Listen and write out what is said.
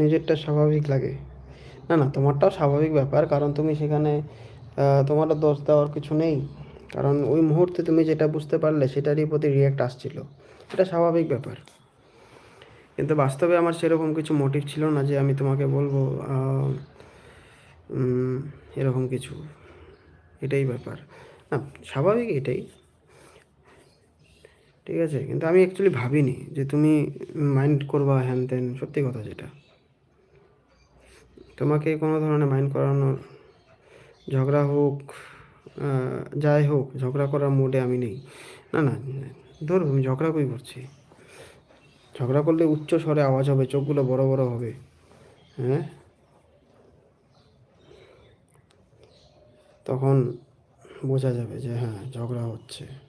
নিজেরটা স্বাভাবিক লাগে। না, না, তোমারটাও স্বাভাবিক ব্যাপার। কারণ তুমি সেখানে তোমারও দোষ দেওয়ার কিছু নেই। কারণ ওই মুহূর্তে তুমি যেটা বুঝতে পারলে সেটারই প্রতি রিঅ্যাক্ট আসছিল। এটা স্বাভাবিক ব্যাপার। কিন্তু বাস্তবে আমার সেরকম কিছু মোটিভ ছিল না যে আমি তোমাকে বলবো উম, এরকম কিছু। এটাই ব্যাপার। না, স্বাভাবিক এটাই। ঠিক আছে, কিন্তু আমি অ্যাকচুয়ালি ভাবিনি যে তুমি মাইন্ড করবা হ্যান ত্যান, সত্যি কথা যেটা। তোমাকে কোনো ধরনের মাইন্ড করানোর, ঝগড়া হোক, যাই হোক, ঝগড়া করার মুডে আমি নেই। না, না, ধরো আমি ঝগড়া কই করছি? ঝগড়া করলে উচ্চ স্বরে আওয়াজ হবে, চোখগুলো বড় বড় হবে। হ্যাঁ, তখন বোঝা যাবে যে হ্যাঁ ঝগড়া হচ্ছে।